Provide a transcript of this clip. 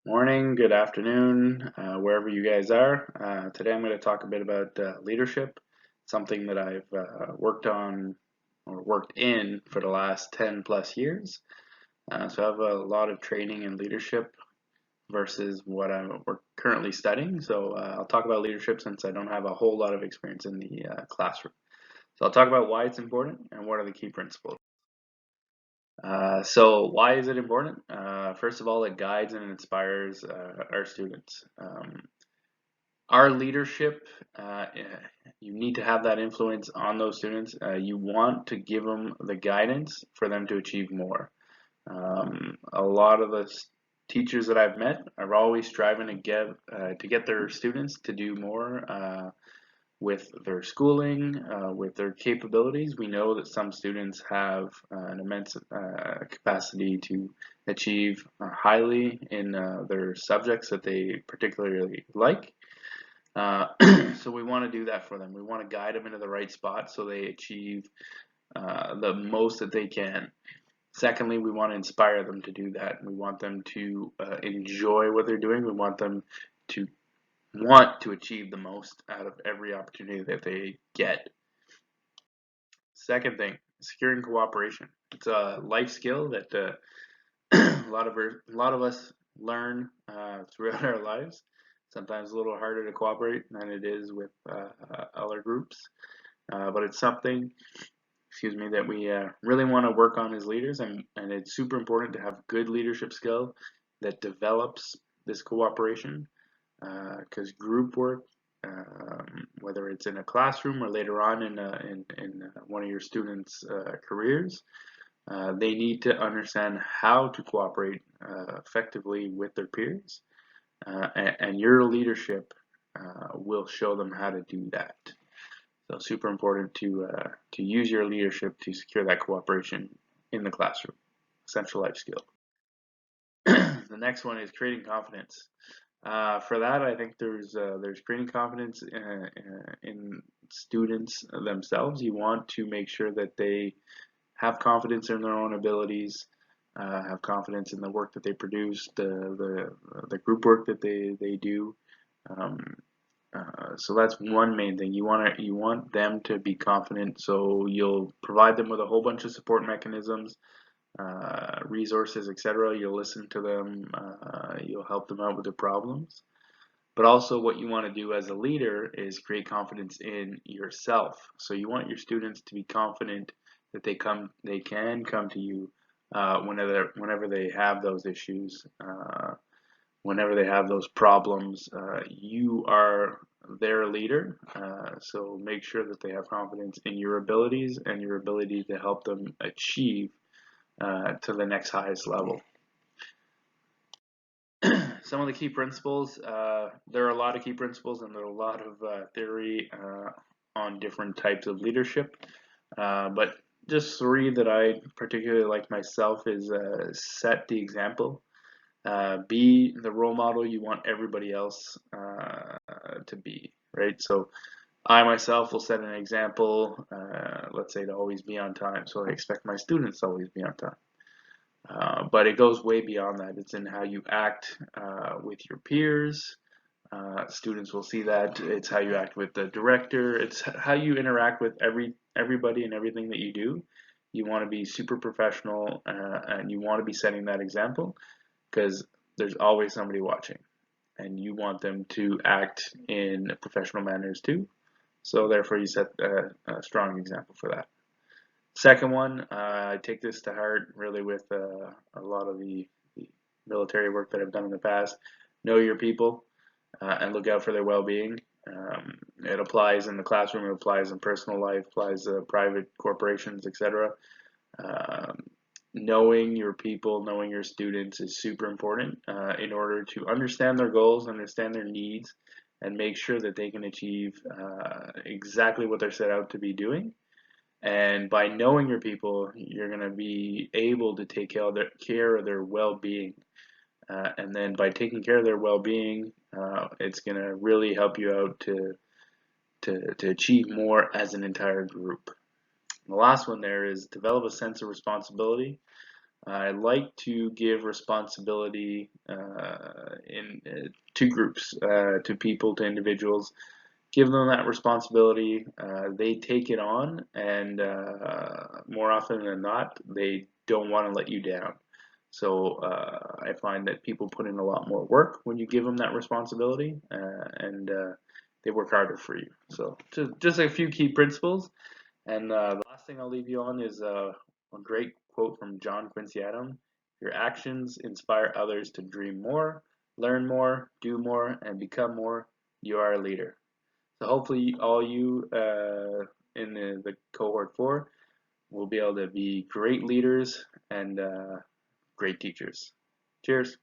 Morning, good afternoon, wherever you guys are. Today I'm going to talk a bit about leadership, something that I've worked on or worked in for the last 10 plus years. So I have a lot of training in leadership versus what we're currently studying. So I'll talk about leadership since I don't have a whole lot of experience in the classroom. So I'll talk about why it's important and what are the key principles. So why is it important? First of all, it guides and inspires our students. Our leadership, you need to have that influence on those students. You want to give them the guidance for them to achieve more. A lot of the teachers that I've met are always striving to get their students to do more with their schooling, with their capabilities. We know that some students have an immense capacity to achieve highly in their subjects that they particularly like. So we want to do that for them. We want to guide them into the right spot so they achieve the most that they can. Secondly, we want to inspire them to do that. We want them to enjoy what they're doing. We want them to want to achieve the most out of every opportunity that they get. Second thing, securing cooperation. It's a life skill that a lot of us learn throughout our lives. Sometimes a little harder to cooperate than it is with other groups, but it's something, excuse me, that we really want to work on as leaders, and it's super important to have good leadership skill that develops this cooperation, because group work, whether it's in a classroom or later on in one of your students' careers, they need to understand how to cooperate effectively with their peers, and your leadership will show them how to do that. So super important to use your leadership to secure that cooperation in the classroom. Essential life skill. The next one is creating confidence. For that, I think there's creating confidence in students themselves. You want to make sure that they have confidence in their own abilities, have confidence in the work that they produce, the group work that they do. Um, so that's one main thing. You want them to be confident. So you'll provide them with a whole bunch of support mechanisms, resources, etc. You'll listen to them. You'll help them out with their problems. But also, what you want to do as a leader is create confidence in yourself. So you want your students to be confident that they can come to you whenever they have those issues, whenever they have those problems. You are their leader, so make sure that they have confidence in your abilities and your ability to help them achieve to the next highest level. Some of the key principles, there are a lot of key principles and there are a lot of theory on different types of leadership, but just three that I particularly like myself is set the example, be the role model you want everybody else to be, right? So I myself will set an example, let's say to always be on time, so I expect my students to always be on time. But it goes way beyond that. It's in how you act with your peers. Students will see that. It's how you act with the director. It's how you interact with everybody and everything that you do. You want to be super professional, and you want to be setting that example because there's always somebody watching, and you want them to act in professional manners too. So therefore, you set a strong example for that. Second one, I take this to heart really with a lot of the military work that I've done in the past. Know your people and look out for their well-being. It applies in the classroom, it applies in personal life, applies to private corporations, etc. Knowing your people, knowing your students is super important in order to understand their goals, understand their needs, and make sure that they can achieve exactly what they're set out to be doing. And by knowing your people, you're going to be able to take care of their well-being. And then by taking care of their well-being, it's going to really help you out to achieve more as an entire group. And the last one there is develop a sense of responsibility. I like to give responsibility in to groups, to people, to individuals. Give them that responsibility. They take it on, and more often than not, they don't want to let you down. So I find that people put in a lot more work when you give them that responsibility, and they work harder for you. So just a few key principles. And the last thing I'll leave you on is a great quote from John Quincy Adams. Your actions inspire others to dream more, learn more, do more, and become more. You are a leader. So hopefully all you in the cohort 4 will be able to be great leaders and great teachers. Cheers.